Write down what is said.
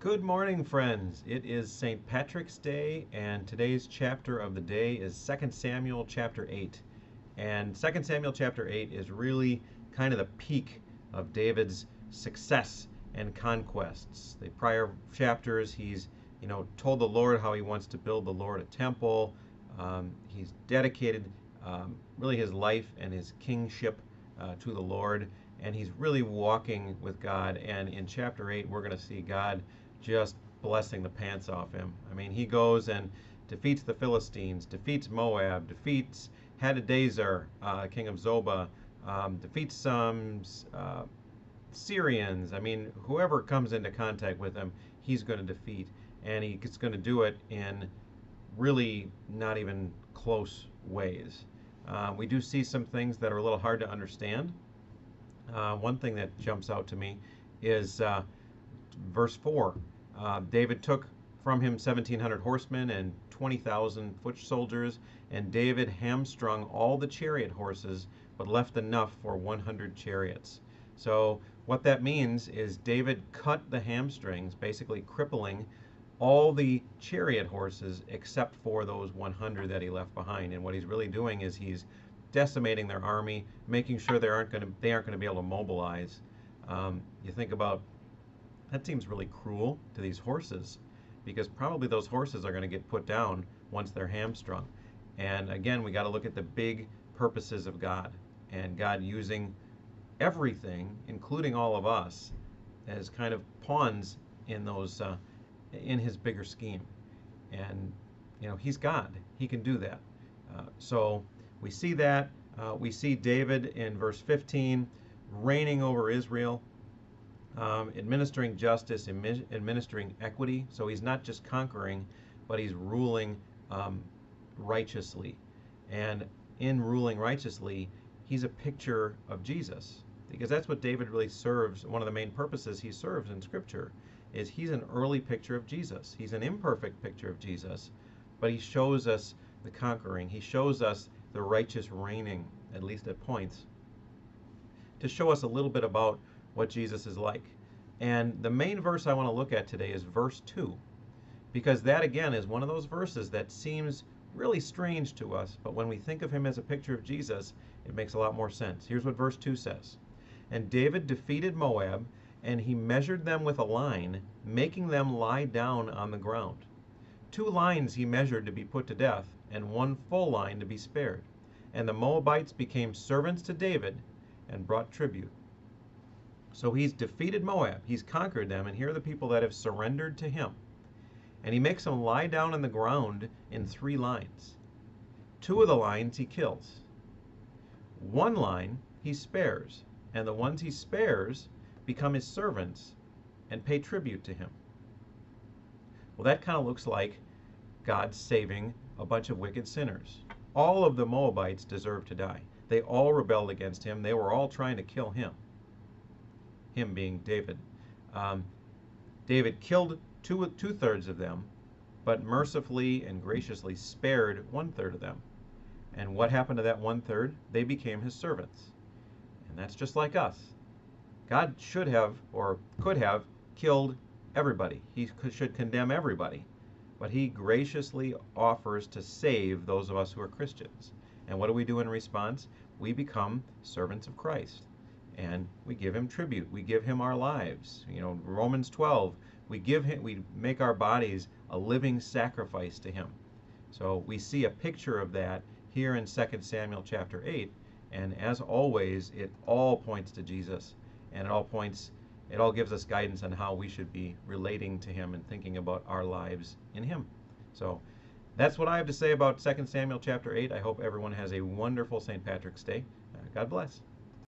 Good morning, friends. It is St. Patrick's Day, and today's chapter of the day is 2 Samuel chapter 8. And 2 Samuel chapter 8 is really kind of the peak of David's success and conquests. The prior chapters, he's told the Lord how he wants to build the Lord a temple. He's dedicated really his life and his kingship to the Lord, and he's really walking with God. And in chapter 8, we're going to see God just blessing the pants off him. I mean, he goes and defeats the Philistines, defeats Moab, defeats Hadadezer, king of Zobah, defeats some Syrians. I mean, whoever comes into contact with him, he's going to defeat. And he's going to do it in really not even close ways. We do see some things that are a little hard to understand. One thing that jumps out to me is verse 4. David took from him 1,700 horsemen and 20,000 foot soldiers, and David hamstrung all the chariot horses, but left enough for 100 chariots. So what that means is David cut the hamstrings, basically crippling all the chariot horses except for those 100 that he left behind. And what he's really doing is he's decimating their army, making sure they aren't going to be able to mobilize. You think about that, seems really cruel to these horses, because probably those horses are going to get put down once they're hamstrung. And again, we got to look at the big purposes of God, and God using everything, including all of us, as kind of pawns in those in his bigger scheme. And he's God; he can do that. So we see that. We see David in verse 15 reigning over Israel, administering justice, administering equity. So he's not just conquering, but he's ruling righteously. And in ruling righteously, he's a picture of Jesus, because that's what David really serves. One of the main purposes he serves in Scripture is he's an early picture of Jesus. He's an imperfect picture of Jesus, but he shows us the conquering. He shows us the righteous reigning, at least at points, to show us a little bit about what Jesus is like. And the main verse I want to look at today is verse 2, because that again is one of those verses that seems really strange to us, but when we think of him as a picture of Jesus, it makes a lot more sense. Here's what verse 2 says. And David defeated Moab, and he measured them with a line, making them lie down on the ground. 2 lines he measured to be put to death, and 1 full line to be spared. And the Moabites became servants to David and brought tribute. So he's defeated Moab, he's conquered them, and here are the people that have surrendered to him. And he makes them lie down on the ground in 3 lines. 2 of the lines he kills. 1 line he spares, and the ones he spares become his servants and pay tribute to him. Well, that kind of looks like God saving a bunch of wicked sinners. All of the Moabites deserve to die. They all rebelled against him. They were all trying to kill him. Him being David. David killed two-thirds of them, but mercifully and graciously spared 1/3 of them. And what happened to that 1/3? They became his servants. And that's just like us. God should have, or could have, killed everybody. He should condemn everybody. But he graciously offers to save those of us who are Christians. And what do we do in response? We become servants of Christ. And we give him tribute. We give him our lives. Romans 12, we make our bodies a living sacrifice to him. So we see a picture of that here in 2 Samuel chapter 8. And as always, it all points to Jesus. And it all gives us guidance on how we should be relating to him and thinking about our lives in him. So that's what I have to say about 2 Samuel chapter 8. I hope everyone has a wonderful St. Patrick's Day. God bless.